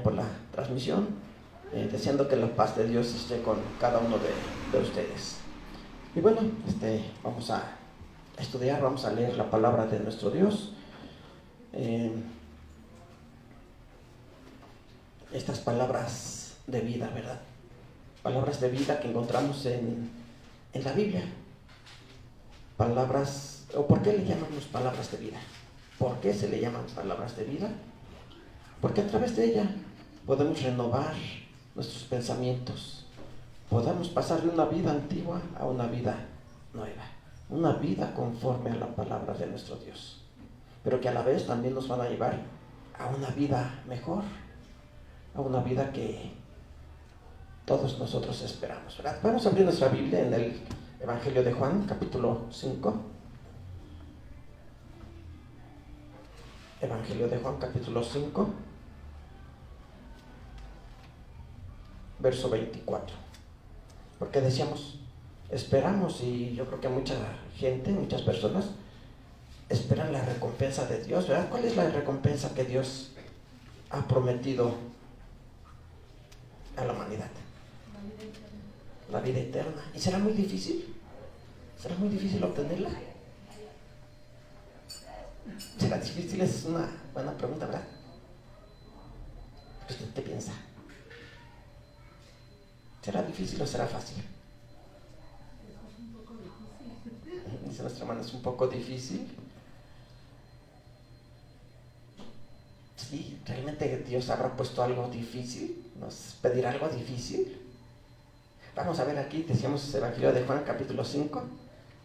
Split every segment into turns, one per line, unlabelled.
por la transmisión, deseando que la paz de Dios esté con cada uno de ustedes. Y bueno, vamos a estudiar, vamos a leer la palabra de nuestro Dios. Estas palabras de vida, ¿verdad? Palabras de vida que encontramos en la Biblia. Palabras, ¿o por qué le llamamos palabras de vida? ¿Por qué se le llaman palabras de vida? Porque a través de ella podemos renovar nuestros pensamientos, podemos pasar de una vida antigua a una vida nueva, una vida conforme a la palabra de nuestro Dios, pero que a la vez también nos van a llevar a una vida mejor, a una vida que todos nosotros esperamos, ¿verdad? Vamos a abrir nuestra Biblia en el Evangelio de Juan, capítulo 5. Evangelio de Juan, capítulo 5, verso 24. Porque decíamos, esperamos, y yo creo que mucha gente, muchas personas esperan la recompensa de Dios, ¿verdad? ¿Cuál es la recompensa que Dios ha prometido a la humanidad? La vida eterna. ¿Y será muy difícil? ¿Será muy difícil obtenerla? ¿Será difícil? Es una buena pregunta, ¿verdad? ¿Usted qué piensa? ¿Será difícil o será fácil? Dice nuestra hermana, es un poco difícil. Sí, ¿realmente Dios habrá puesto algo difícil? ¿Nos pedirá algo difícil? Vamos a ver aquí, decíamos Evangelio de Juan, capítulo 5,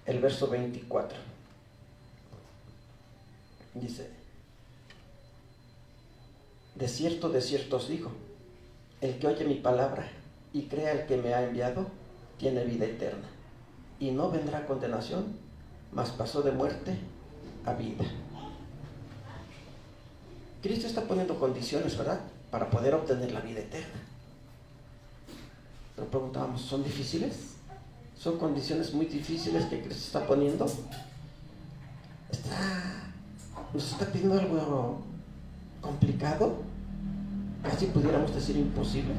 el verso 24. Dice, de cierto os digo, el que oye mi palabra y crea el que me ha enviado, tiene vida eterna, y no vendrá a condenación, mas pasó de muerte a vida. Cristo está poniendo condiciones, ¿verdad?, para poder obtener la vida eterna. Pero preguntábamos, ¿son difíciles? ¿Son condiciones muy difíciles que Cristo está poniendo? ¿Nos está pidiendo algo complicado? Casi pudiéramos decir imposible.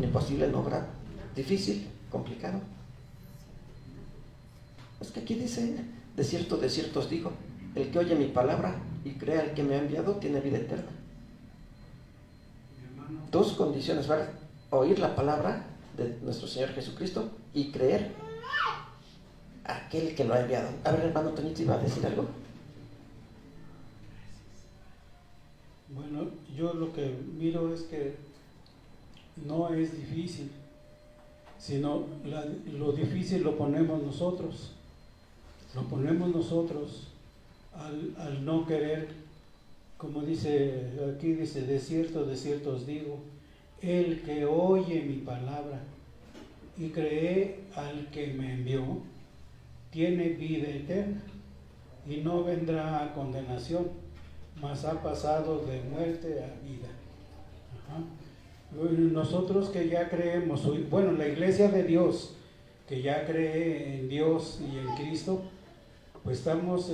Imposible, no, ¿verdad? Difícil, complicado. Es que aquí dice, de cierto os digo, el que oye mi palabra y crea el que me ha enviado, tiene vida eterna. Dos condiciones, ¿verdad? Oír la palabra de nuestro Señor Jesucristo y creer a aquel que lo ha enviado. A ver, hermano Toñito, ¿iba a decir algo?
Bueno, yo lo que miro es que no es difícil, sino lo difícil lo ponemos nosotros. Lo ponemos nosotros al no querer, como dice aquí, dice, de cierto os digo, el que oye mi palabra y cree al que me envió, tiene vida eterna y no vendrá a condenación, mas ha pasado de muerte a vida. Nosotros que ya creemos, bueno, la iglesia de Dios, que ya cree en Dios y en Cristo, pues estamos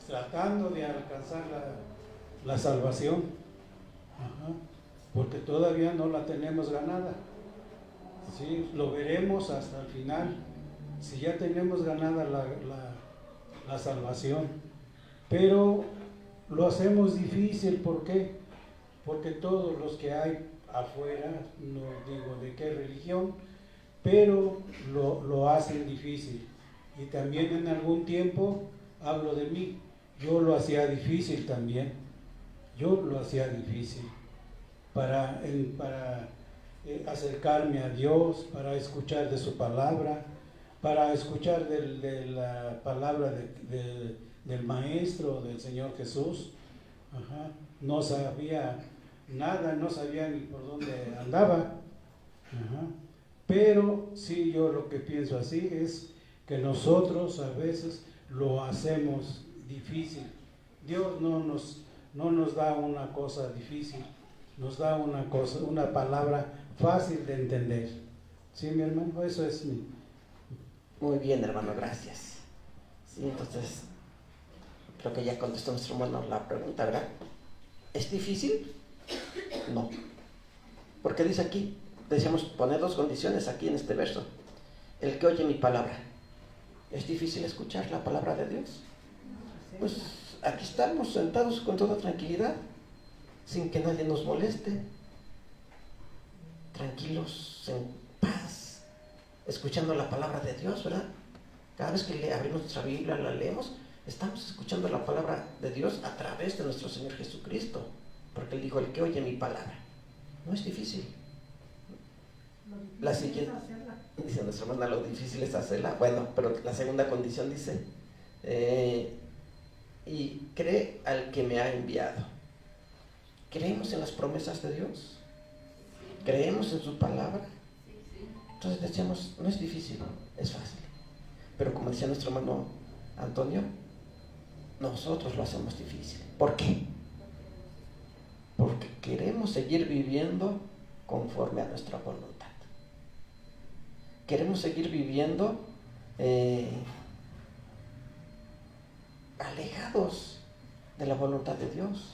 tratando de alcanzar la salvación, porque todavía no la tenemos ganada. Sí, lo veremos hasta el final, si ya tenemos ganada la salvación, pero lo hacemos difícil. ¿Por qué? Porque todos los que hay afuera, no digo de qué religión, pero lo hacen difícil. Y también en algún tiempo, hablo de mí, yo lo hacía difícil también. Yo lo hacía difícil para acercarme a Dios, para escuchar de su palabra, para escuchar de la palabra del Maestro, del Señor Jesús. No sabía nada, no sabía ni por dónde andaba. Pero sí, yo lo que pienso así es que nosotros a veces lo hacemos difícil. Dios no nos da una cosa difícil, nos da una palabra fácil de entender. ¿Sí, mi hermano? Eso es
Muy bien, hermano, gracias. Sí, entonces, Creo que ya contestó nuestro hermano la pregunta, ¿verdad? ¿Es difícil? No. Porque dice aquí, decíamos poner dos condiciones aquí en este verso. El que oye mi palabra. ¿Es difícil escuchar la palabra de Dios? Pues aquí estamos sentados con toda tranquilidad, sin que nadie nos moleste, tranquilos, en paz, escuchando la palabra de Dios, ¿verdad? Cada vez que le abrimos nuestra Biblia, la leemos, estamos escuchando la palabra de Dios a través de nuestro Señor Jesucristo, porque Él dijo, el que oye mi palabra. No es difícil. La siguiente, dice nuestra hermana, lo difícil es hacerla. Bueno, pero la segunda condición dice, y cree al que me ha enviado. ¿Creemos en las promesas de Dios? ¿Creemos en su palabra? Entonces decíamos, no es difícil, es fácil. Pero como decía nuestro hermano Antonio, nosotros lo hacemos difícil. ¿Por qué? Porque queremos seguir viviendo conforme a nuestra voluntad. Queremos seguir viviendo alejados de la voluntad de Dios.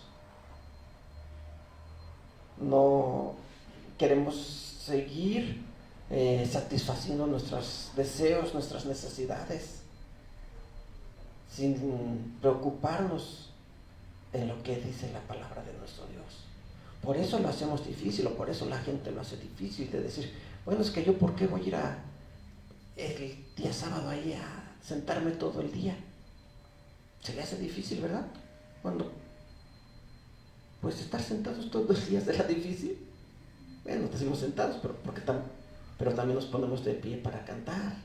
No queremos seguir satisfaciendo nuestros deseos, nuestras necesidades, sin preocuparnos en lo que dice la palabra de nuestro Dios. Por eso lo hacemos difícil, o por eso la gente lo hace difícil, de decir, bueno, es que yo ¿por qué voy a ir el día sábado ahí a sentarme todo el día? Se le hace difícil, ¿verdad? Cuando pues estar sentados todos los días será difícil. Bueno, decimos sentados, pero también nos ponemos de pie para cantar.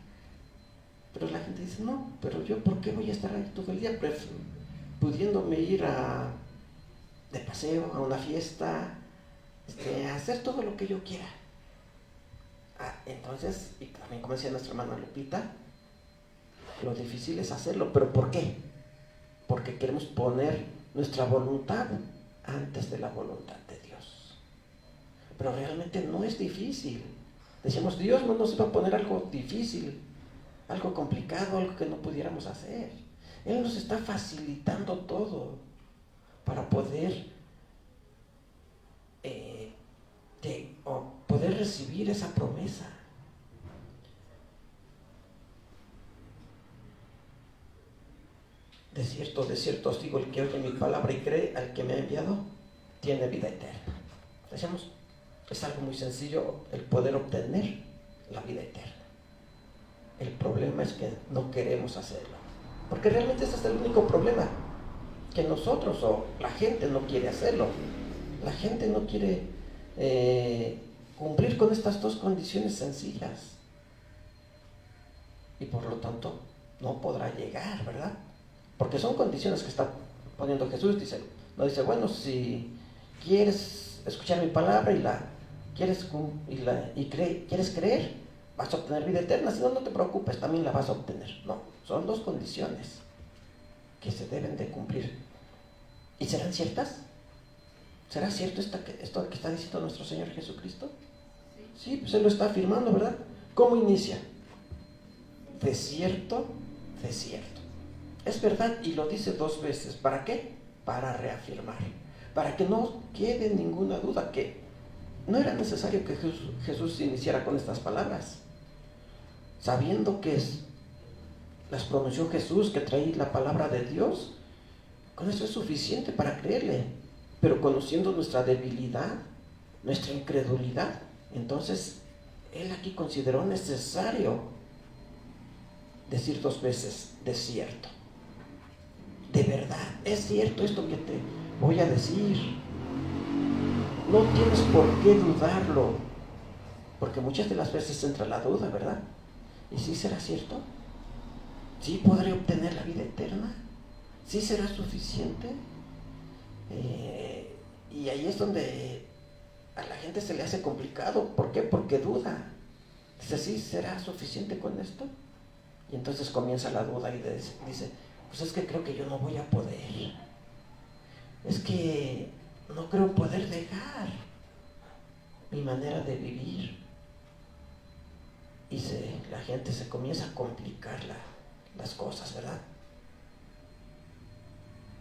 Pero la gente dice, no, pero yo ¿por qué voy a estar ahí todo el día? Pudiéndome ir de paseo, a una fiesta, a hacer todo lo que yo quiera. Entonces, y también como decía nuestra hermana Lupita, lo difícil es hacerlo. ¿Pero por qué? Porque queremos poner nuestra voluntad antes de la voluntad de Dios. Pero realmente no es difícil. Decimos, Dios no nos va a poner algo difícil, algo complicado, algo que no pudiéramos hacer. Él nos está facilitando todo para poder poder recibir esa promesa. De cierto os digo, el que oye mi palabra y cree al que me ha enviado, tiene vida eterna. Decíamos, es algo muy sencillo el poder obtener la vida eterna. El problema es que no queremos hacerlo. Porque realmente ese es el único problema, que nosotros o la gente no quiere hacerlo. La gente no quiere cumplir con estas dos condiciones sencillas. Y por lo tanto no podrá llegar, ¿verdad? Porque son condiciones que está poniendo Jesús. No dice, bueno, si quieres escuchar mi palabra quieres creer, vas a obtener vida eterna. Si no, no te preocupes, también la vas a obtener. No, son dos condiciones que se deben de cumplir. ¿Y serán ciertas? ¿Será cierto esto que está diciendo nuestro Señor Jesucristo? Sí, pues Él lo está afirmando, ¿verdad? ¿Cómo inicia? De cierto, de cierto. Es verdad, y lo dice dos veces. ¿Para qué? Para reafirmar. Para que no quede ninguna duda que no era necesario que Jesús iniciara con estas palabras. Sabiendo que las pronunció Jesús, que traía la palabra de Dios, con eso es suficiente para creerle. Pero conociendo nuestra debilidad, nuestra incredulidad, entonces Él aquí consideró necesario decir dos veces, de cierto. De verdad, es cierto esto que te voy a decir. No tienes por qué dudarlo, porque muchas de las veces entra la duda, ¿verdad? ¿Y sí será cierto? ¿Sí podré obtener la vida eterna? ¿Sí será suficiente? Y ahí es donde a la gente se le hace complicado. ¿Por qué? Porque duda. Dice, ¿sí será suficiente con esto? Y entonces comienza la duda y dice, pues es que creo que yo no voy a poder. Es que no creo poder dejar mi manera de vivir. Y la gente se comienza a complicar las cosas, ¿verdad?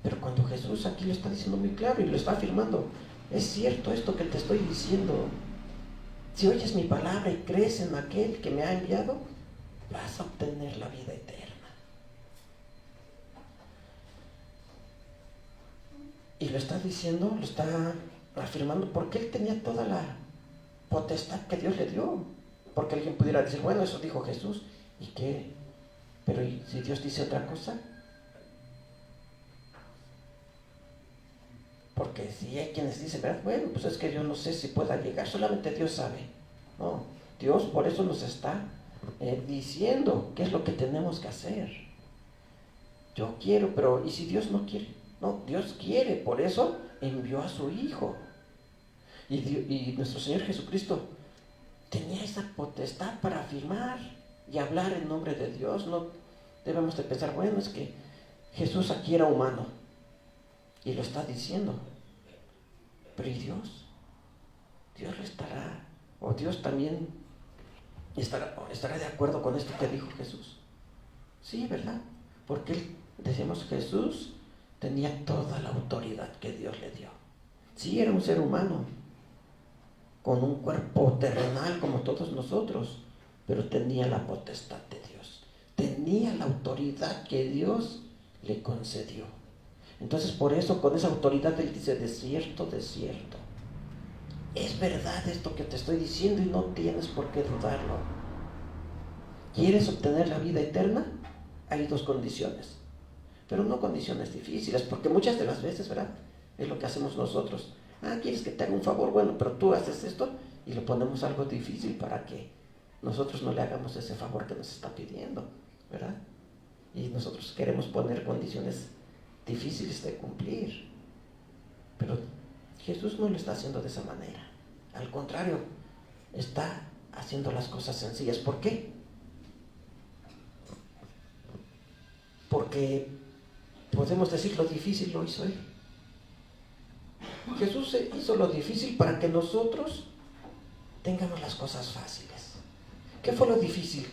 Pero cuando Jesús aquí lo está diciendo muy claro y lo está afirmando, es cierto esto que te estoy diciendo. Si oyes mi palabra y crees en aquel que me ha enviado, vas a obtener la vida eterna. Y lo está diciendo, lo está afirmando porque él tenía toda la potestad que Dios le dio. Porque alguien pudiera decir, bueno, eso dijo Jesús, ¿y qué? Pero ¿y si Dios dice otra cosa? Porque si hay quienes dicen, ¿verdad? Bueno, pues es que yo no sé si pueda llegar, solamente Dios sabe. No, Dios por eso nos está diciendo qué es lo que tenemos que hacer. Yo quiero, pero ¿y si Dios no quiere? No, Dios quiere, por eso envió a su Hijo. Y nuestro Señor Jesucristo tenía esa potestad para afirmar y hablar en nombre de Dios. No debemos de pensar, bueno, es que Jesús aquí era humano y lo está diciendo. Pero ¿y Dios? Dios lo estará, o Dios también estará de acuerdo con esto que dijo Jesús. Sí, ¿verdad? Porque decimos, Jesús tenía toda la autoridad que Dios le dio. Sí, era un ser humano, con un cuerpo terrenal como todos nosotros, pero tenía la potestad de Dios. Tenía la autoridad que Dios le concedió. Entonces, por eso, con esa autoridad, él dice, de cierto, es verdad esto que te estoy diciendo y no tienes por qué dudarlo. ¿Quieres obtener la vida eterna? Hay dos condiciones, pero no condiciones difíciles, porque muchas de las veces, ¿verdad?, es lo que hacemos nosotros. ¿Quieres que te haga un favor? Bueno, pero tú haces esto y le ponemos algo difícil para que nosotros no le hagamos ese favor que nos está pidiendo, ¿verdad? Y nosotros queremos poner condiciones difíciles de cumplir, pero Jesús no lo está haciendo de esa manera. Al contrario, está haciendo las cosas sencillas. ¿Por qué? Porque podemos decir, lo difícil lo hizo él. Jesús hizo lo difícil para que nosotros tengamos las cosas fáciles. ¿Qué fue lo difícil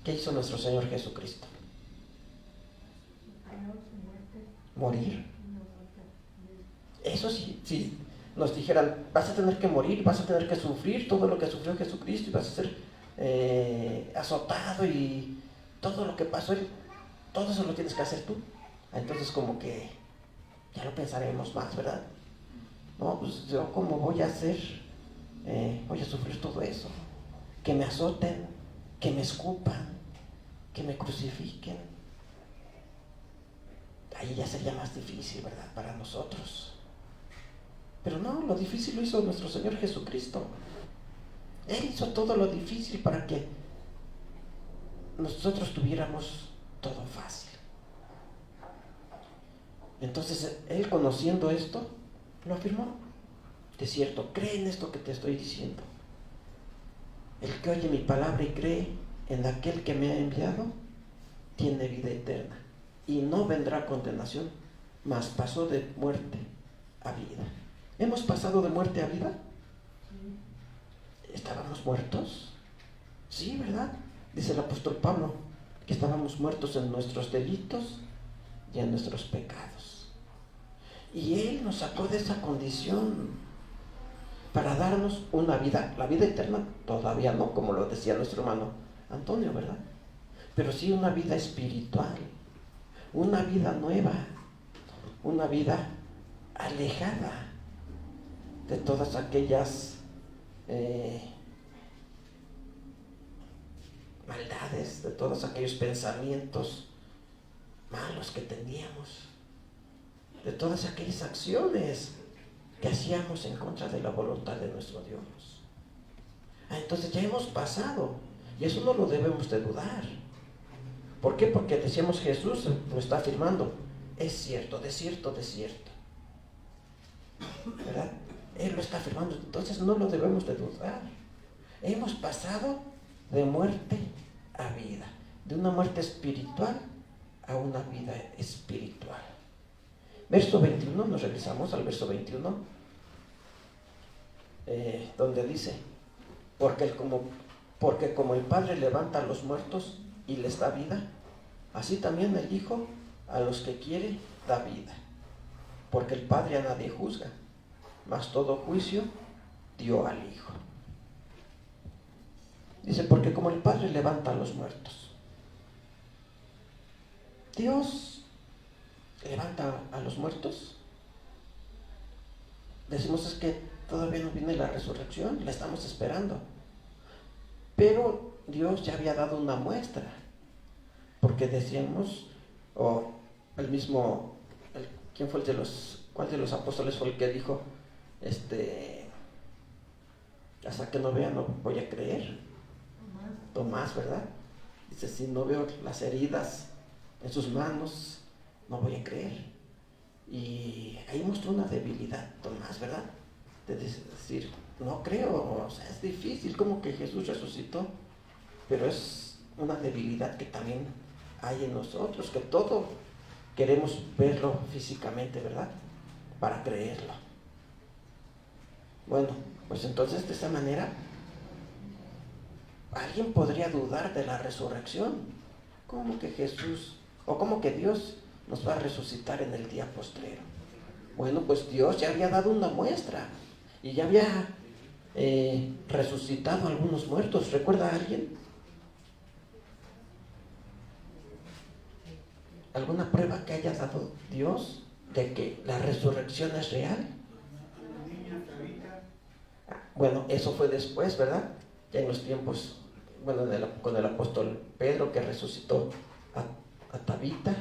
que hizo nuestro Señor Jesucristo? Morir. Eso sí, si nos dijeran, vas a tener que morir, vas a tener que sufrir todo lo que sufrió Jesucristo y vas a ser azotado y todo lo que pasó, todo eso lo tienes que hacer tú. Entonces como que ya lo pensaremos más, ¿verdad? No, pues yo cómo voy a hacer, voy a sufrir todo eso, que me azoten, que me escupan, que me crucifiquen. Ahí ya sería más difícil, ¿verdad?, para nosotros. Pero no, lo difícil lo hizo nuestro Señor Jesucristo. Él hizo todo lo difícil para que nosotros tuviéramos todo fácil. Entonces, él, conociendo esto, lo afirmó. De cierto, cree en esto que te estoy diciendo. El que oye mi palabra y cree en aquel que me ha enviado, tiene vida eterna y no vendrá a condenación, mas pasó de muerte a vida. ¿Hemos pasado de muerte a vida? ¿Estábamos muertos? Sí, ¿verdad? Dice el apóstol Pablo que estábamos muertos en nuestros delitos y en nuestros pecados. Y Él nos sacó de esa condición para darnos una vida, la vida eterna todavía no, como lo decía nuestro hermano Antonio, ¿verdad? Pero sí una vida espiritual, una vida nueva, una vida alejada de todas aquellas maldades, de todos aquellos pensamientos malos que teníamos, de todas aquellas acciones que hacíamos en contra de la voluntad de nuestro Dios. Entonces ya hemos pasado, y eso no lo debemos de dudar. ¿Por qué? Porque decíamos, Jesús lo está afirmando, es cierto, de cierto, ¿verdad? Él lo está afirmando, entonces no lo debemos de dudar. Hemos pasado de muerte a vida, de una muerte espiritual a una vida espiritual. Verso 21, nos regresamos al verso 21, donde dice, porque como el Padre levanta a los muertos y les da vida, así también el Hijo a los que quiere da vida. porque el Padre a nadie juzga, mas todo juicio dio al Hijo. Dice, porque como el Padre levanta a los muertos, Dios levanta a los muertos. Decimos, es que todavía no viene la resurrección, la estamos esperando. Pero Dios ya había dado una muestra, porque decíamos, o el mismo, ¿quién fue cuál de los apóstoles fue el que dijo, hasta que no vea no voy a creer? Tomás, ¿verdad? Dice, si no veo las heridas en sus manos, no voy a creer. Y ahí mostró una debilidad Tomás, ¿verdad? De decir, no creo, o sea, es difícil, como que Jesús resucitó, pero es una debilidad que también hay en nosotros, que todo queremos verlo físicamente, ¿verdad? Para creerlo. Bueno, pues entonces de esa manera, alguien podría dudar de la resurrección. ¿Cómo que Jesús, o cómo que Dios nos va a resucitar en el día postrero? Bueno, pues Dios ya había dado una muestra y ya había resucitado a algunos muertos. ¿Recuerda a alguien? ¿Alguna prueba que haya dado Dios de que la resurrección es real? Bueno, eso fue después, ¿verdad? Ya en los tiempos, bueno, con el apóstol Pedro, que resucitó a Tabita,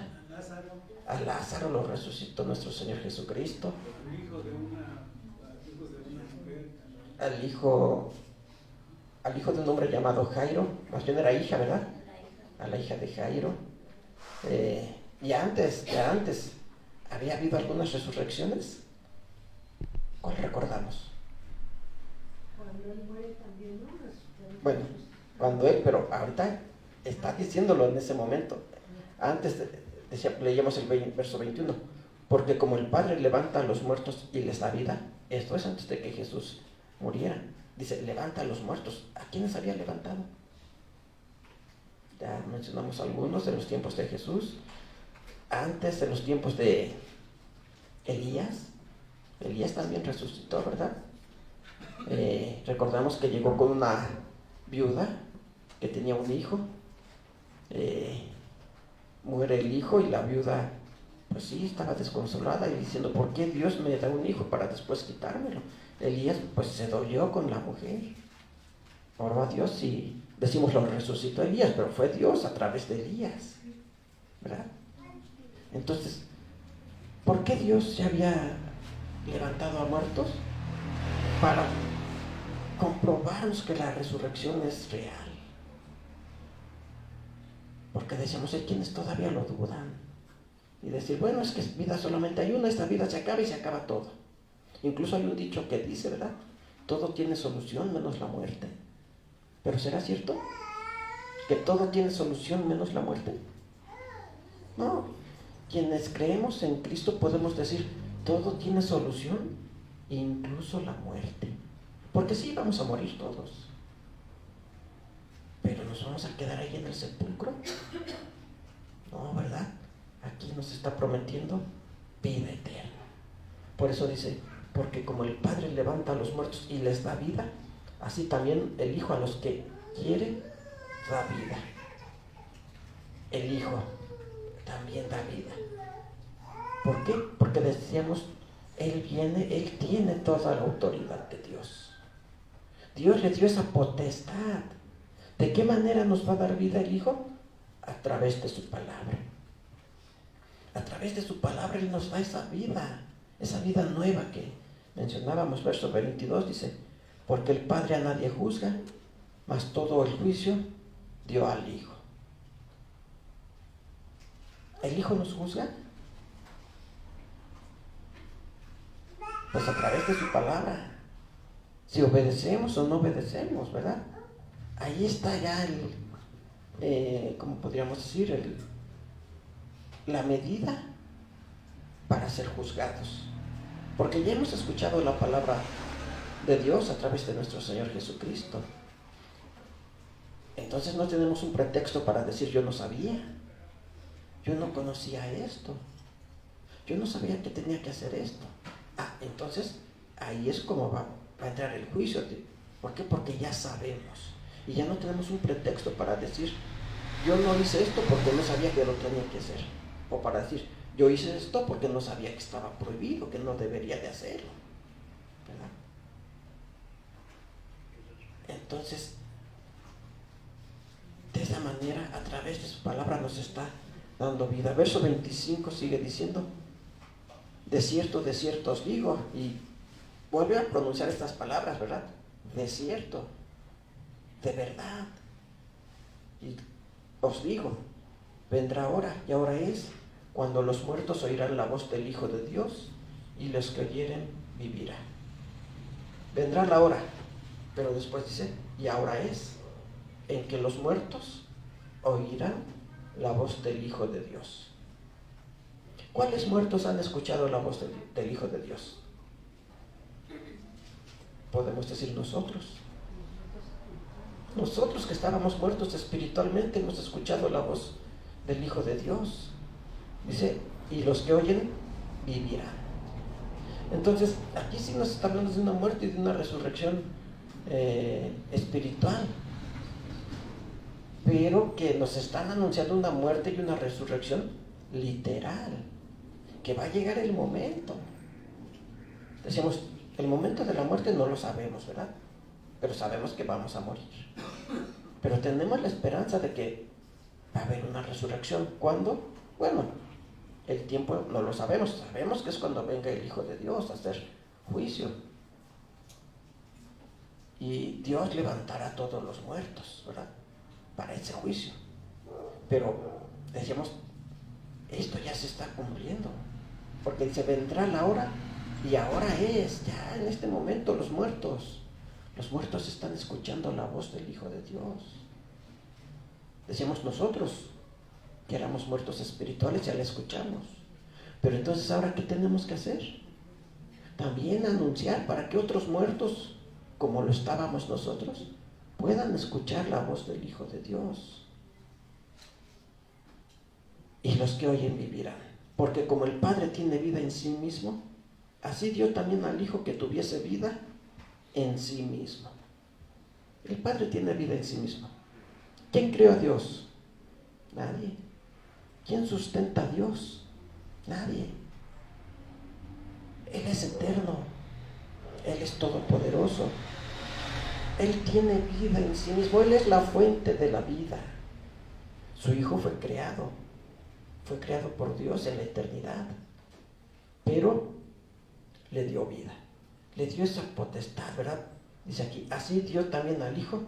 a Lázaro lo resucitó nuestro Señor Jesucristo, al hijo de un hombre llamado Jairo, más bien era hija, ¿verdad? A la hija de Jairo. Y antes, había habido algunas resurrecciones. ¿Cuál recordamos?
Cuando él muere también, ¿no?
Bueno, cuando él, pero ahorita está diciéndolo en ese momento. Antes leíamos el verso 21, porque como el Padre levanta a los muertos y les da vida, esto es antes de que Jesús muriera. Dice, levanta a los muertos. ¿A quiénes había levantado? Ya mencionamos algunos de los tiempos de Jesús. Antes de los tiempos de Elías. Elías también resucitó, ¿verdad? Recordamos que llegó con una viuda que tenía un hijo. Muere el hijo y la viuda, pues sí, estaba desconsolada y diciendo, ¿por qué Dios me da un hijo para después quitármelo? Elías pues se dolió con la mujer, oró a Dios y decimos lo resucitó Elías, pero fue Dios a través de Elías, ¿verdad? Entonces, ¿por qué Dios se había levantado a muertos? Para comprobarnos que la resurrección es real. Porque decíamos, hay quienes todavía lo dudan y decir, bueno, es que vida solamente hay una, esta vida se acaba y se acaba todo. Incluso hay un dicho que dice, ¿verdad? Todo tiene solución menos la muerte. ¿Pero será cierto? ¿Que todo tiene solución menos la muerte? No. Quienes creemos en Cristo podemos decir, todo tiene solución, incluso la muerte. Porque sí, vamos a morir todos. Pero nos vamos a quedar ahí en el sepulcro. No, ¿verdad? Aquí nos está prometiendo vida eterna. Por eso dice, porque como el Padre levanta a los muertos y les da vida, así también el Hijo a los que quiere da vida. El Hijo también da vida. ¿Por qué? Porque decíamos, Él tiene toda la autoridad de Dios. Dios le dio esa potestad. ¿De qué manera nos va a dar vida el Hijo? A través de su palabra. A través de su palabra Él nos da esa vida nueva que mencionábamos, verso 22, dice, porque el Padre a nadie juzga, mas todo el juicio dio al Hijo. ¿El Hijo nos juzga? Pues a través de su palabra. Si obedecemos o no obedecemos, ¿verdad? Ahí está ya ¿cómo podríamos decir? La medida para ser juzgados. Porque ya hemos escuchado la palabra de Dios a través de nuestro Señor Jesucristo. Entonces no tenemos un pretexto para decir yo no sabía, yo no conocía esto. yo no sabía que tenía que hacer esto. Entonces ahí es como va a entrar el juicio. ¿Por qué? Porque ya sabemos y ya no tenemos un pretexto para decir yo no hice esto porque no sabía que lo tenía que hacer, o para decir yo hice esto porque no sabía que estaba prohibido, que no debería de hacerlo, ¿verdad? Entonces, de esa manera, a través de su palabra nos está dando vida. Verso 25 sigue diciendo: de cierto os digo, y vuelve a pronunciar estas palabras, ¿verdad? De cierto, de verdad, y os digo, vendrá hora, y ahora es, cuando los muertos oirán la voz del Hijo de Dios, y los que oyeren vivirán. Vendrá la hora, pero después dice, y ahora es, en que los muertos oirán la voz del Hijo de Dios. ¿Cuáles muertos han escuchado la voz del Hijo de Dios? Podemos decir nosotros. Nosotros que estábamos muertos espiritualmente hemos escuchado la voz del Hijo de Dios. Dice, y los que oyen vivirán. Entonces, aquí sí nos está hablando de una muerte y de una resurrección espiritual, pero que nos están anunciando una muerte y una resurrección literal, que va a llegar el momento. Decíamos, el momento de la muerte no lo sabemos, ¿verdad? Pero sabemos que vamos a morir. Pero tenemos la esperanza de que va a haber una resurrección. ¿Cuándo? Bueno, el tiempo no lo sabemos. Sabemos que es cuando venga el Hijo de Dios a hacer juicio. Y Dios levantará a todos los muertos, ¿verdad? Para ese juicio. Pero decíamos, esto ya se está cumpliendo. Porque se vendrá la hora, y ahora es, ya en este momento los muertos están escuchando la voz del Hijo de Dios. Decíamos nosotros que éramos muertos espirituales, ya la escuchamos. Pero entonces, ¿ahora qué tenemos que hacer? También anunciar para que otros muertos, como lo estábamos nosotros, puedan escuchar la voz del Hijo de Dios. Y los que oyen vivirán. Porque como el Padre tiene vida en sí mismo, así dio también al Hijo que tuviese vida en sí mismo. El Padre tiene vida en sí mismo. ¿Quién creó a Dios? Nadie. ¿Quién sustenta a Dios? Nadie. Él es eterno. Él es todopoderoso. Él tiene vida en sí mismo. Él es la fuente de la vida. Su Hijo fue creado por Dios en la eternidad, pero le dio vida, le dio esa potestad, ¿verdad? Dice aquí, así dio también al Hijo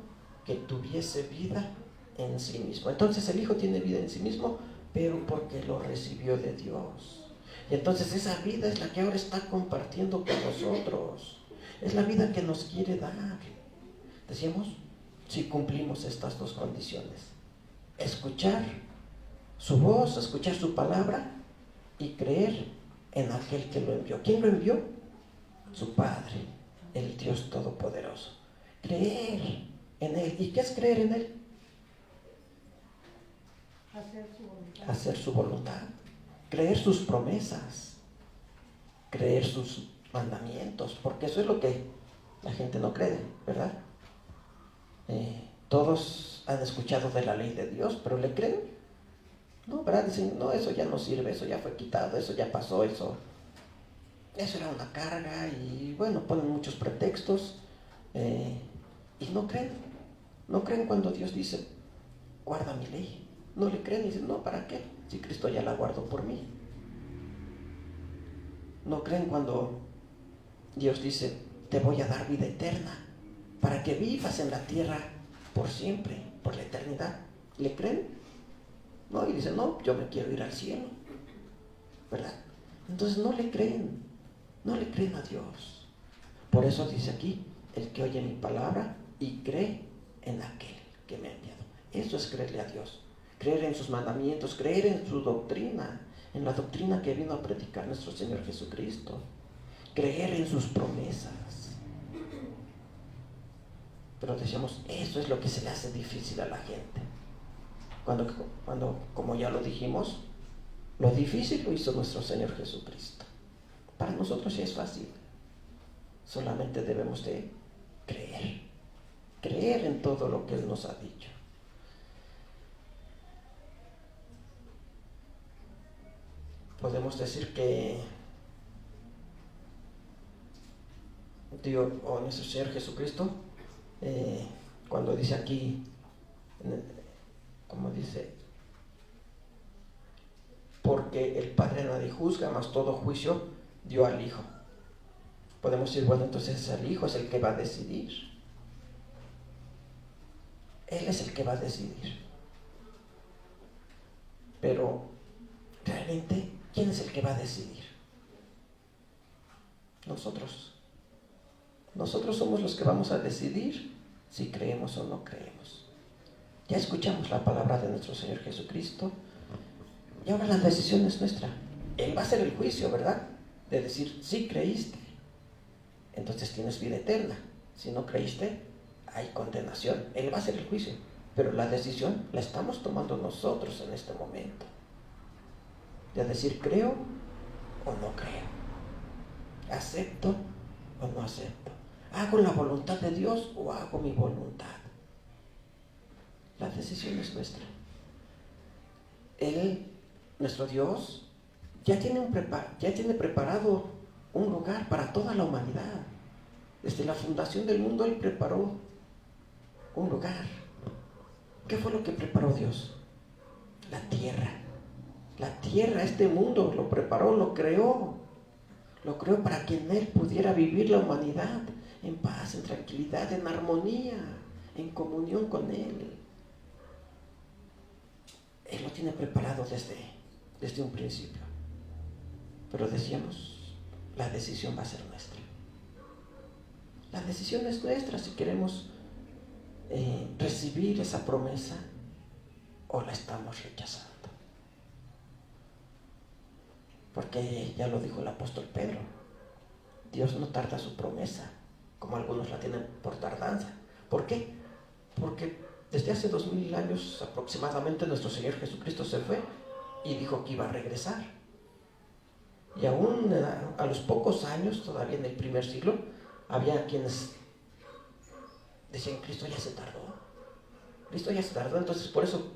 que tuviese vida en sí mismo. Entonces el Hijo tiene vida en sí mismo, pero porque lo recibió de Dios. Y entonces esa vida es la que ahora está compartiendo con nosotros. Es la vida que nos quiere dar. Decíamos, si cumplimos estas dos condiciones: escuchar su voz, escuchar su palabra y creer en aquel que lo envió. ¿Quién lo envió? Su Padre, el Dios Todopoderoso. Creer en Él. ¿Y qué es creer en Él? Hacer su voluntad. Creer sus promesas. Creer sus mandamientos. Porque eso es lo que la gente no cree, ¿verdad? Todos han escuchado de la ley de Dios, pero ¿le creen? No, ¿verdad? Dicen, no, eso ya no sirve, eso ya fue quitado, eso ya pasó, eso era una carga, y bueno, ponen muchos pretextos, y no creen cuando Dios dice, guarda mi ley. No le creen y dicen, no, ¿para qué? Si Cristo ya la guardó por mí. No creen cuando Dios dice, te voy a dar vida eterna, para que vivas en la tierra por siempre, por la eternidad. ¿Le creen? No, y dicen, no, yo me quiero ir al cielo, ¿verdad? Entonces no le creen a Dios. Por eso dice aquí, el que oye mi palabra y cree en aquel que me ha enviado. Eso es creerle a Dios, creer en sus mandamientos, creer en su doctrina, en la doctrina que vino a predicar nuestro Señor Jesucristo, creer en sus promesas. Pero decíamos, eso es lo que se le hace difícil a la gente. Cuando, como ya lo dijimos, Lo difícil lo hizo nuestro Señor Jesucristo. Para nosotros ya es fácil. Solamente debemos de creer en todo lo que Él nos ha dicho. Podemos decir que Dios o nuestro Señor Jesucristo, cuando dice aquí, como dice, porque el Padre nadie juzga, mas todo juicio dio al Hijo. Podemos decir, bueno, entonces el Hijo es el que va a decidir. Él es el que va a decidir. Pero, realmente, ¿quién es el que va a decidir? Nosotros. Nosotros somos los que vamos a decidir si creemos o no creemos. Ya escuchamos la palabra de nuestro Señor Jesucristo y ahora la decisión es nuestra. Él va a hacer el juicio, ¿verdad? De decir, sí creíste, entonces tienes vida eterna. Si no creíste, hay condenación. Él va a hacer el juicio, pero la decisión la estamos tomando nosotros en este momento. De decir, creo o no creo. Acepto o no acepto. ¿Hago la voluntad de Dios o hago mi voluntad? La decisión es nuestra. Él, nuestro Dios, ya tiene preparado un lugar para toda la humanidad. Desde la fundación del mundo Él preparó un lugar. ¿Qué fue lo que preparó Dios? La tierra. La tierra, este mundo, lo preparó, lo creó. Lo creó para que en Él pudiera vivir la humanidad en paz, en tranquilidad, en armonía, en comunión con Él. Él lo tiene preparado desde un principio. Pero decíamos, la decisión va a ser nuestra. La decisión es nuestra si queremos recibir esa promesa o la estamos rechazando. Porque ya lo dijo el apóstol Pedro, Dios no tarda su promesa, como algunos la tienen por tardanza. ¿Por qué? Porque desde hace 2000 años aproximadamente nuestro Señor Jesucristo se fue y dijo que iba a regresar. Y aún a los pocos años, todavía en el primer siglo, había quienes decían, Cristo ya se tardó. Cristo ya se tardó. Entonces por eso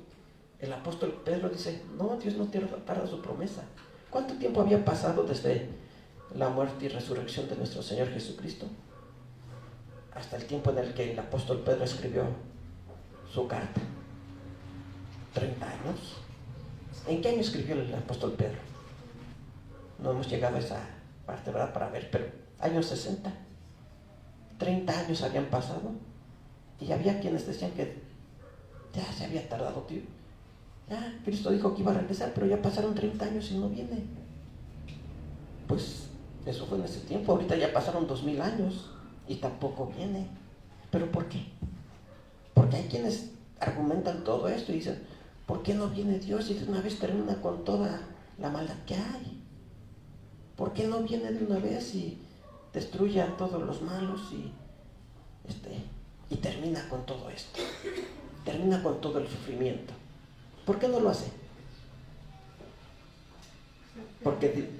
el apóstol Pedro dice, no, Dios no tarda su promesa. ¿Cuánto tiempo había pasado desde la muerte y resurrección de nuestro Señor Jesucristo hasta el tiempo en el que el apóstol Pedro escribió su carta? 30 años. ¿En qué año escribió el apóstol Pedro? No hemos llegado a esa parte, ¿verdad?, para ver, pero años 60. 30 años habían pasado y había quienes decían que ya se había tardado, tío. Ya, Cristo dijo que iba a regresar, pero ya pasaron 30 años y no viene. Pues eso fue en ese tiempo. Ahorita ya pasaron 2000 años y tampoco viene. ¿Pero por qué? Porque hay quienes argumentan todo esto y dicen, ¿por qué no viene Dios y de una vez termina con toda la maldad que hay? ¿Por qué no viene de una vez y destruye a todos los malos y termina con todo esto? Termina con todo el sufrimiento. ¿Por qué no lo hace? Porque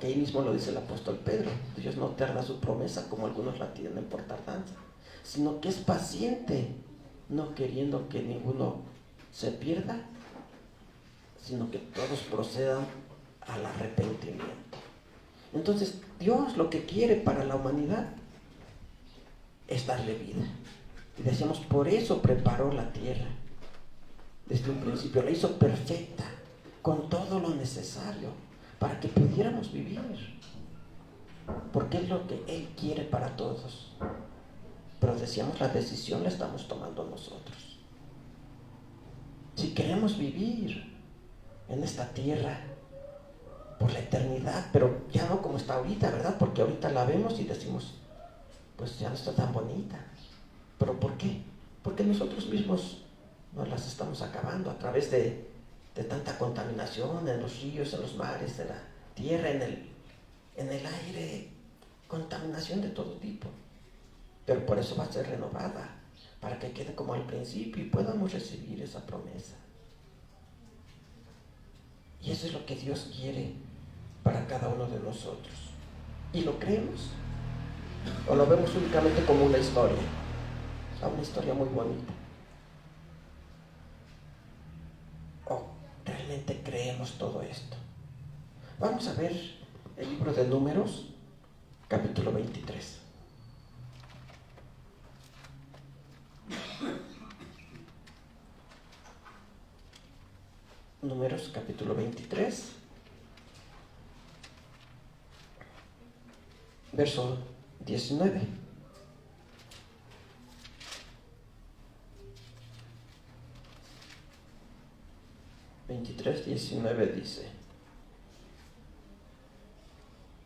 ahí mismo lo dice el apóstol Pedro. Dios no tarda su promesa como algunos la tienen por tardanza, sino que es paciente, no queriendo que ninguno se pierda, sino que todos procedan al arrepentimiento. Entonces, Dios lo que quiere para la humanidad es darle vida. Y decíamos, por eso preparó la tierra. Desde un principio la hizo perfecta, con todo lo necesario, para que pudiéramos vivir. Porque es lo que Él quiere para todos. Pero decíamos, la decisión la estamos tomando nosotros. Si queremos vivir en esta tierra por la eternidad, pero ya no como está ahorita, ¿verdad? Porque ahorita la vemos y decimos, pues ya no está tan bonita. ¿Pero por qué? Porque nosotros mismos nos las estamos acabando a través de tanta contaminación en los ríos, en los mares, en la tierra, en el aire, contaminación de todo tipo. Pero por eso va a ser renovada, para que quede como al principio y podamos recibir esa promesa. Y eso es lo que Dios quiere para cada uno de nosotros. ¿Y lo creemos? ¿O lo vemos únicamente como una historia? Una historia muy bonita. ¿O realmente creemos todo esto? Vamos a ver el libro de Números, capítulo 23. Números, capítulo 23, verso 19. 23:19 dice: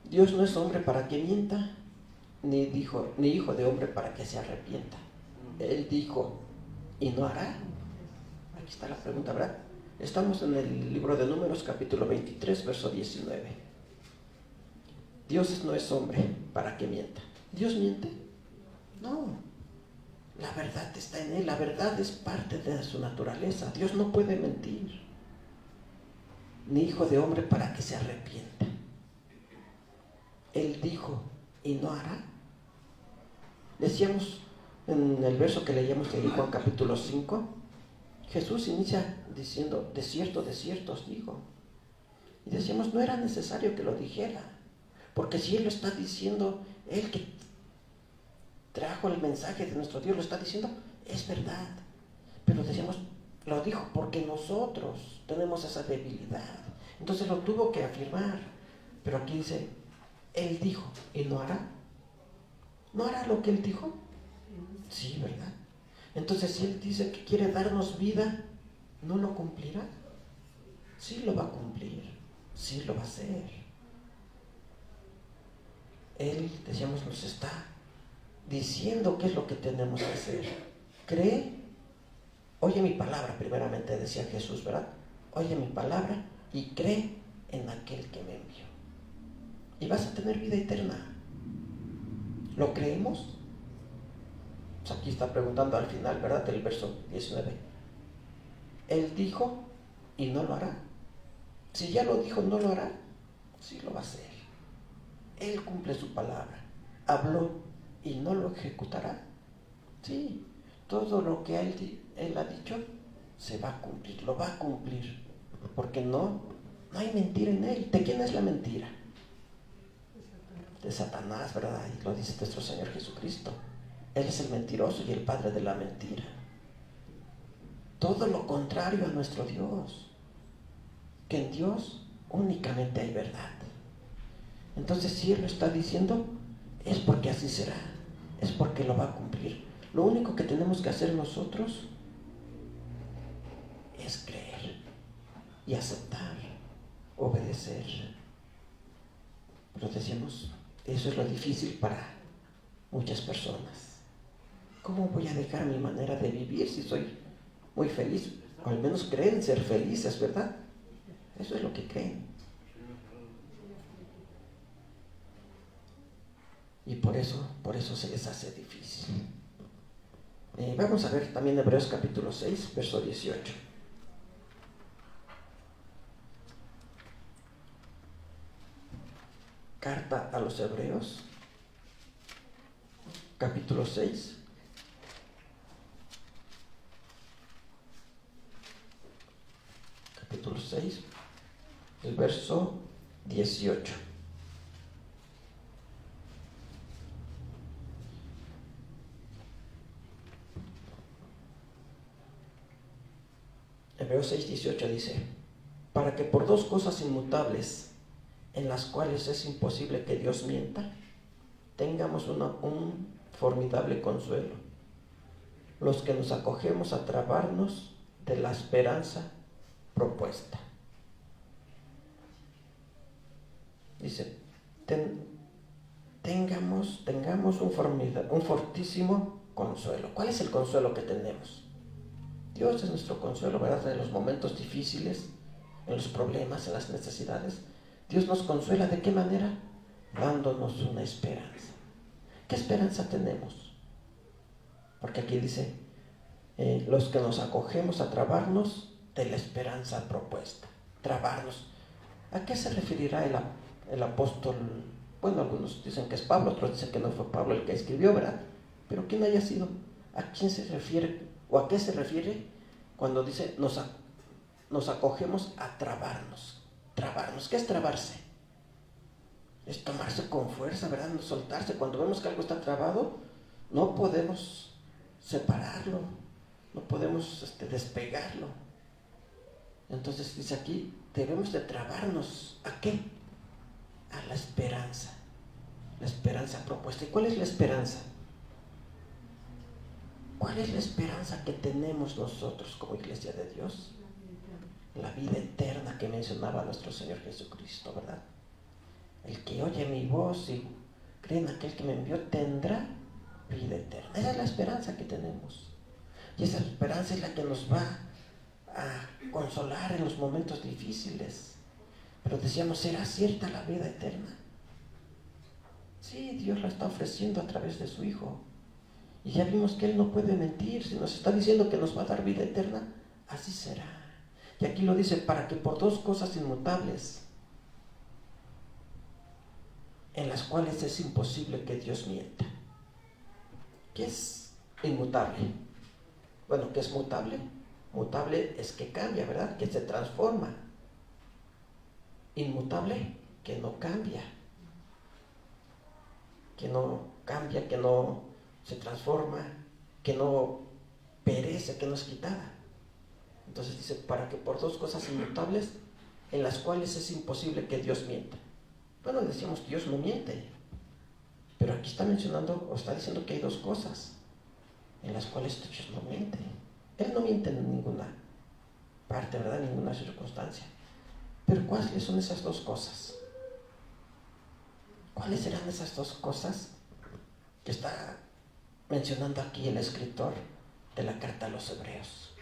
Dios no es hombre para que mienta, ni hijo de hombre para que se arrepienta. Él dijo, ¿y no hará? Aquí está la pregunta, ¿verdad? Estamos en el libro de Números, capítulo 23, verso 19. Dios no es hombre para que mienta. ¿Dios miente? No. La verdad está en Él. La verdad es parte de su naturaleza. Dios no puede mentir. Ni hijo de hombre para que se arrepienta. Él dijo, ¿y no hará? Decíamos en el verso que leíamos de Juan capítulo 5, Jesús inicia diciendo, de cierto os digo. Y decíamos, no era necesario que lo dijera, porque si Él lo está diciendo, Él que trajo el mensaje de nuestro Dios lo está diciendo, es verdad. Pero decíamos, lo dijo porque nosotros tenemos esa debilidad. Entonces lo tuvo que afirmar. Pero aquí dice, Él dijo, ¿y no hará? ¿No hará lo que Él dijo? Sí, ¿verdad? Entonces, si Él dice que quiere darnos vida, ¿no lo cumplirá? Sí lo va a cumplir, sí lo va a hacer. Él, decíamos, nos está diciendo qué es lo que tenemos que hacer. Cree, oye mi palabra, primeramente decía Jesús, ¿verdad? Oye mi palabra y cree en aquel que me envió. Y vas a tener vida eterna. ¿Lo creemos? Pues aquí está preguntando al final, ¿verdad? Del verso 19. Él dijo y no lo hará. Si ya lo dijo, ¿no lo hará? Sí lo va a hacer. Él cumple su palabra. Habló y no lo ejecutará. Sí, todo lo que él ha dicho se va a cumplir, lo va a cumplir. Porque no hay mentira en Él. ¿De quién es la mentira? De Satanás, ¿verdad? Y lo dice nuestro Señor Jesucristo. Él es el mentiroso y el padre de la mentira. Todo lo contrario a nuestro Dios. Que en Dios únicamente hay verdad. Entonces, si Él lo está diciendo, es porque así será. Es porque lo va a cumplir. Lo único que tenemos que hacer nosotros es creer y aceptar, obedecer. Pero decíamos, eso es lo difícil para muchas personas. ¿Cómo voy a dejar mi manera de vivir si soy muy feliz? O al menos creen ser felices, ¿verdad? Eso es lo que creen. Y por eso se les hace difícil. Vamos a ver también Hebreos capítulo 6, verso 18. Carta a los Hebreos, capítulo 6. Capítulo 6, el verso 18. Hebreos 6, 18 dice, para que por dos cosas inmutables, en las cuales es imposible que Dios mienta, tengamos un formidable consuelo, los que nos acogemos a trabarnos de la esperanza propuesta. Dice, tengamos un fortísimo consuelo. ¿Cuál es el consuelo que tenemos? Dios es nuestro consuelo, ¿verdad? En los momentos difíciles, en los problemas, en las necesidades. Dios nos consuela, ¿de qué manera? Dándonos una esperanza. ¿Qué esperanza tenemos? Porque aquí dice, los que nos acogemos a trabarnos de la esperanza propuesta. Trabarnos. ¿A qué se referirá el apóstol? Bueno, algunos dicen que es Pablo, otros dicen que no fue Pablo el que escribió, ¿verdad? Pero ¿quién haya sido? ¿A quién se refiere o a qué se refiere cuando dice nos acogemos a trabarnos? Trabarnos, ¿qué es trabarse? Es tomarse con fuerza, ¿verdad? No soltarse. Cuando vemos que algo está trabado, no podemos separarlo, no podemos despegarlo. Entonces dice aquí, debemos de trabarnos. ¿A qué? A la esperanza propuesta. ¿Y cuál es la esperanza? ¿Cuál es la esperanza que tenemos nosotros como iglesia de Dios? La vida eterna que mencionaba nuestro Señor Jesucristo, ¿verdad? El que oye mi voz y cree en aquel que me envió tendrá vida eterna. Esa es la esperanza que tenemos. Y esa esperanza es la que nos va a consolar en los momentos difíciles. Pero decíamos, ¿será cierta la vida eterna? Sí, Dios la está ofreciendo a través de su Hijo. Y ya vimos que Él no puede mentir. Si nos está diciendo que nos va a dar vida eterna, así será. Y aquí lo dice, para que por dos cosas inmutables, en las cuales es imposible que Dios mienta. ¿Qué es inmutable? Bueno, ¿qué es mutable? Mutable es que cambia, ¿verdad? Que se transforma. Inmutable, que no cambia. Que no cambia, que no se transforma, que no perece, que no es quitada. Entonces dice, para que por dos cosas inmutables, en las cuales es imposible que Dios mienta. Bueno, decíamos que Dios no miente, pero aquí está mencionando, o está diciendo que hay dos cosas en las cuales Dios no miente. Él no miente en ninguna parte, ¿verdad? En ninguna circunstancia. Pero ¿cuáles son esas dos cosas? ¿Cuáles serán esas dos cosas que está mencionando aquí el escritor de la carta a los Hebreos?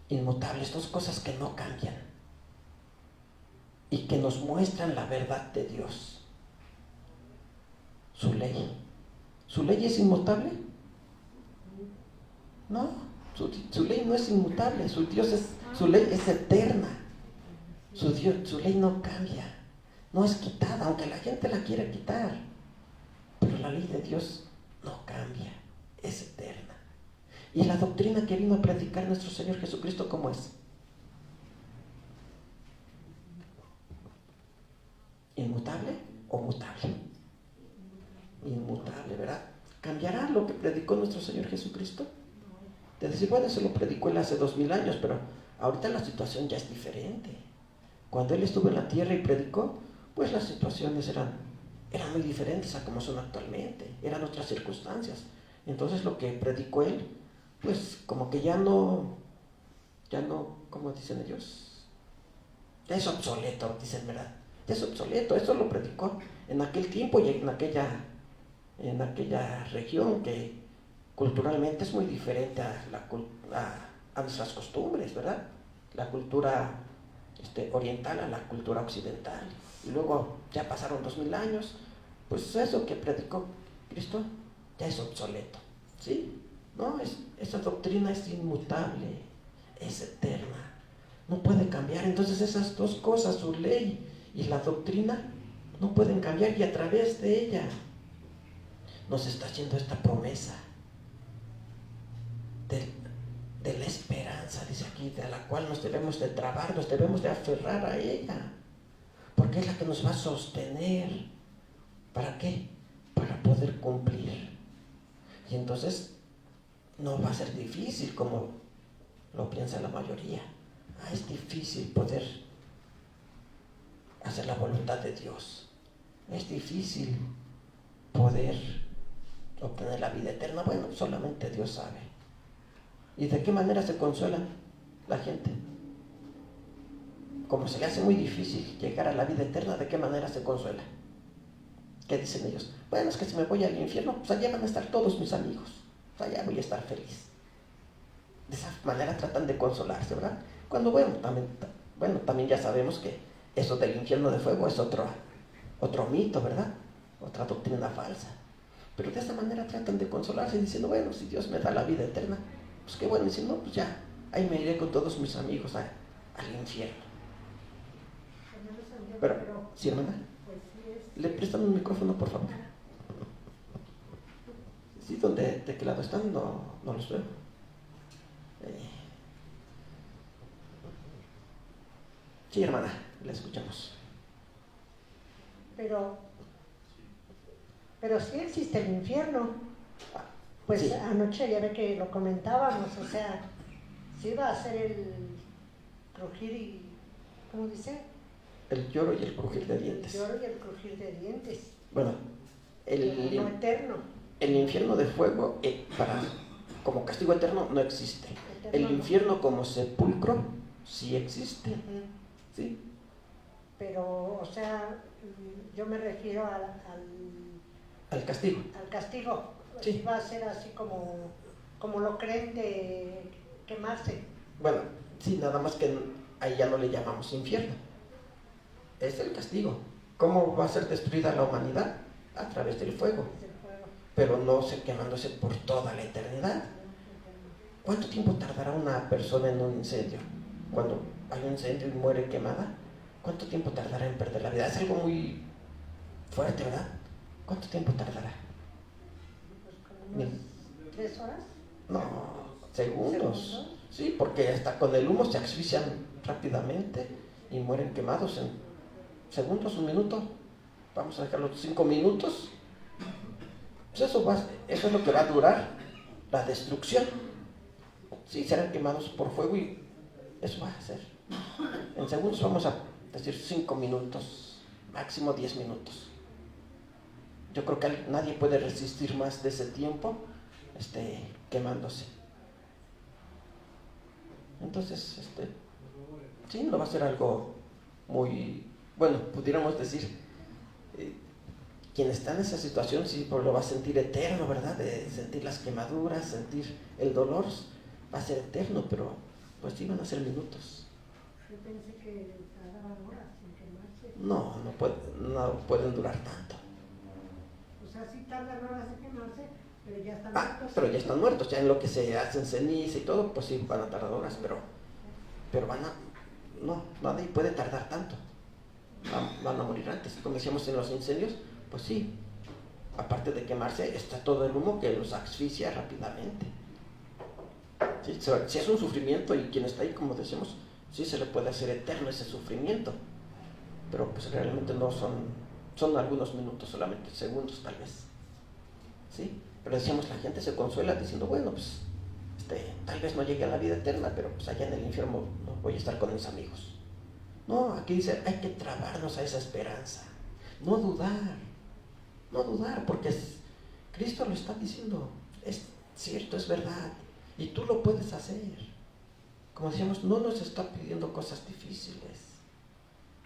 Inmutables, dos cosas que no cambian y que nos muestran la verdad de Dios. Su ley. ¿Su ley es inmutable? No, su ley no es inmutable. Su ley es eterna. Su ley no cambia, no es quitada, aunque la gente la quiera quitar. Pero la ley de Dios no cambia, es eterna. Y la doctrina que vino a predicar nuestro Señor Jesucristo, ¿cómo es? ¿Inmutable o mutable? Inmutable, ¿verdad? ¿Cambiará lo que predicó nuestro Señor Jesucristo? De decir, bueno, eso lo predicó Él hace 2000 años, pero ahorita la situación ya es diferente. Cuando Él estuvo en la tierra y predicó, pues las situaciones eran muy diferentes a como son actualmente, eran otras circunstancias. Entonces lo que predicó Él, pues como que ya no, ¿cómo dicen ellos? Ya es obsoleto, dicen, ¿verdad? Ya es obsoleto, eso lo predicó en aquel tiempo y en aquella región que culturalmente es muy diferente a nuestras costumbres, ¿verdad? La cultura oriental a la cultura occidental. Y luego ya pasaron 2000 años, pues eso que predicó Cristo ya es obsoleto, ¿sí? No, esa doctrina es inmutable, es eterna, no puede cambiar. Entonces esas dos cosas, su ley y la doctrina, no pueden cambiar, y a través de ella nos está haciendo esta promesa de la esperanza, dice aquí, de la cual nos debemos de trabar, nos debemos de aferrar a ella, porque es la que nos va a sostener. ¿Para qué? Para poder cumplir. Y entonces no va a ser difícil como lo piensa la mayoría. Es difícil poder hacer la voluntad de Dios. Es difícil poder obtener la vida eterna. Bueno, solamente Dios sabe. ¿Y de qué manera se consuela la gente? Como se le hace muy difícil llegar a la vida eterna, ¿de qué manera se consuela? ¿Qué dicen ellos? Bueno, es que si me voy al infierno, pues allá van a estar todos mis amigos, pues allá voy a estar feliz. De esa manera tratan de consolarse, ¿verdad? Cuando, también ya sabemos que eso del infierno de fuego es otro mito, ¿verdad? Otra doctrina falsa. Pero de esa manera tratan de consolarse diciendo, bueno, si Dios me da la vida eterna, pues qué bueno. Y si no, pues ya, ahí me iré con todos mis amigos al infierno. Pero,
pero
sí, hermana,
pues sí es.
¿le prestan un micrófono, por favor? Sí, ¿de qué lado están? No los veo. Sí, hermana, la escuchamos.
Pero sí existe el infierno.
Ah,
Pues
sí.
anoche ya ve que lo comentábamos, o sea, sí va a ser el crujir y, ¿cómo dice?
El lloro y el crujir de dientes.
El lloro y el crujir de dientes.
Bueno,
Pero no eterno.
el infierno de fuego, como castigo eterno, no existe.
Eterno
El infierno como sepulcro sí existe.
no. Ujú.
¿Sí?
Pero, o sea, yo me refiero
Al castigo.
al castigo.
Sí.
Va a ser así como lo creen de quemarse.
Bueno, sí, nada más que ahí ya no le llamamos infierno. Es el castigo. ¿Cómo va a ser destruida la humanidad? A través del fuego.
Es el fuego.
Pero no quemándose por toda la eternidad. ¿Cuánto tiempo tardará una persona en un incendio? Cuando hay un incendio y muere quemada, ¿cuánto tiempo tardará en perder la vida? Es algo muy fuerte, ¿verdad? ¿Cuánto tiempo tardará?
Pues como unas 3 horas.
No, segundos. Sí, porque hasta con el humo se asfixian rápidamente y mueren quemados en segundos, un minuto. Vamos a dejarlo 5 minutos. Pues eso es lo que va a durar la destrucción. Sí, serán quemados por fuego y eso va a ser. En segundos vamos a decir 5 minutos, máximo 10 minutos. Yo creo que nadie puede resistir más de ese tiempo quemándose. Entonces, sí, no va a ser algo muy, bueno, pudiéramos decir, quien está en esa situación sí lo va a sentir eterno, ¿verdad? De sentir las quemaduras, sentir el dolor, va a ser eterno, pero pues sí van a ser minutos.
Yo pensé que tardaban horas en quemarse.
No pueden durar tanto.
O sea, sí tardan horas en quemarse, pero ya están
Ah,
muertos.
pero ya están muertos, ya en lo que se hacen ceniza y todo, pues sí van a tardar horas, pero nadie puede tardar tanto. Van a morir antes. Como decíamos en los incendios, pues sí, aparte de quemarse, está todo el humo que los asfixia rápidamente. Sí, si es un sufrimiento y quien está ahí, como decíamos, sí se le puede hacer eterno ese sufrimiento, pero pues realmente no son algunos minutos, solamente segundos tal vez. ¿Sí? Pero decíamos, la gente se consuela diciendo, bueno, pues tal vez no llegue a la vida eterna, pero pues allá en el infierno no voy a estar con mis amigos. No, aquí dice, hay que trabarnos a esa esperanza, no dudar, porque Cristo lo está diciendo, es cierto, es verdad, y tú lo puedes hacer. Como decíamos, no nos está pidiendo cosas difíciles,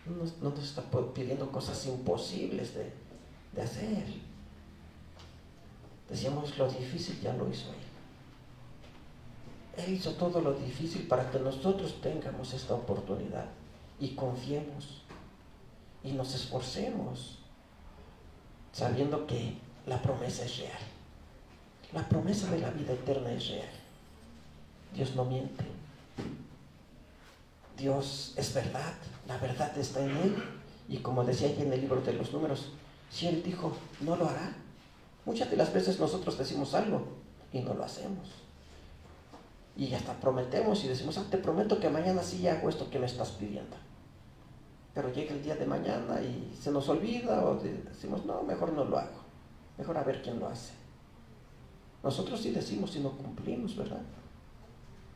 no nos está pidiendo cosas imposibles de hacer. Decíamos, lo difícil ya lo hizo Él. Él hizo todo lo difícil para que nosotros tengamos esta oportunidad y confiemos y nos esforcemos sabiendo que la promesa es real. La promesa de la vida eterna es real. Dios no miente. Dios es verdad. La verdad está en Él. Y como decía aquí en el libro de los Números, si Él dijo, no lo hará. Muchas de las veces nosotros decimos algo y no lo hacemos. Y hasta prometemos y decimos, te prometo que mañana sí hago esto que me estás pidiendo. Pero llega el día de mañana y se nos olvida o decimos, no, mejor no lo hago. Mejor a ver quién lo hace. Nosotros sí decimos y no cumplimos, ¿verdad?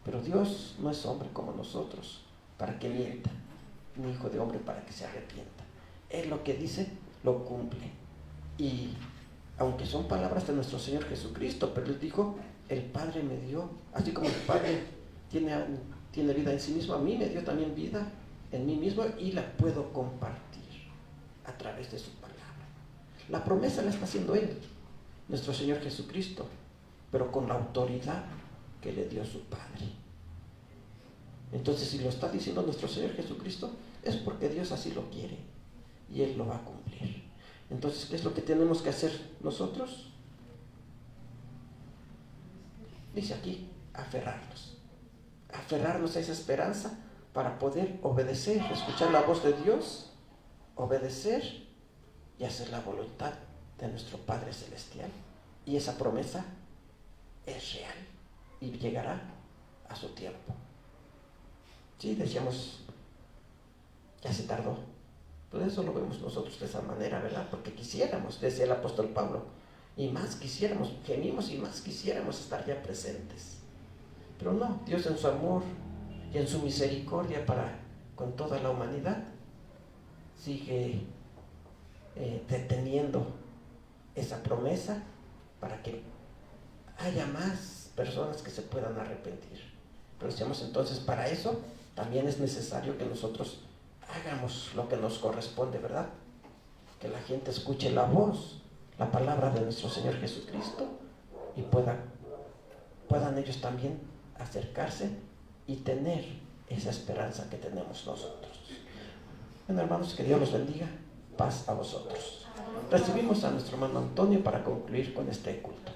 Pero Dios no es hombre como nosotros para que mienta, ni hijo de hombre para que se arrepienta. Él lo que dice, lo cumple. Y aunque son palabras de nuestro Señor Jesucristo, pero Él dijo, el Padre me dio, así como el Padre tiene vida en sí mismo, a mí me dio también vida en mí mismo y la puedo compartir a través de su palabra. La promesa la está haciendo Él, nuestro Señor Jesucristo, pero con la autoridad que le dio su Padre. Entonces, si lo está diciendo nuestro Señor Jesucristo, es porque Dios así lo quiere y Él lo va a cumplir. Entonces, ¿qué es lo que tenemos que hacer nosotros? Dice aquí, aferrarnos a esa esperanza para poder obedecer, escuchar la voz de Dios obedecer y hacer la voluntad de nuestro Padre Celestial. Y esa promesa es real y llegará a su tiempo. Sí, decíamos, ya se tardó. Pues eso lo vemos nosotros de esa manera, ¿verdad? Porque quisiéramos, decía el apóstol Pablo, y más quisiéramos, gemimos y más quisiéramos estar ya presentes. Pero no, Dios en su amor y en su misericordia para con toda la humanidad sigue deteniendo esa promesa para que haya más personas que se puedan arrepentir. Pero decíamos entonces, para eso también es necesario que nosotros hagamos lo que nos corresponde, ¿verdad? Que la gente escuche la voz, la palabra de nuestro Señor Jesucristo y puedan ellos también acercarse y tener esa esperanza que tenemos nosotros. Bueno, hermanos, que Dios los bendiga. Paz a vosotros. Recibimos a nuestro hermano Antonio para concluir con este culto.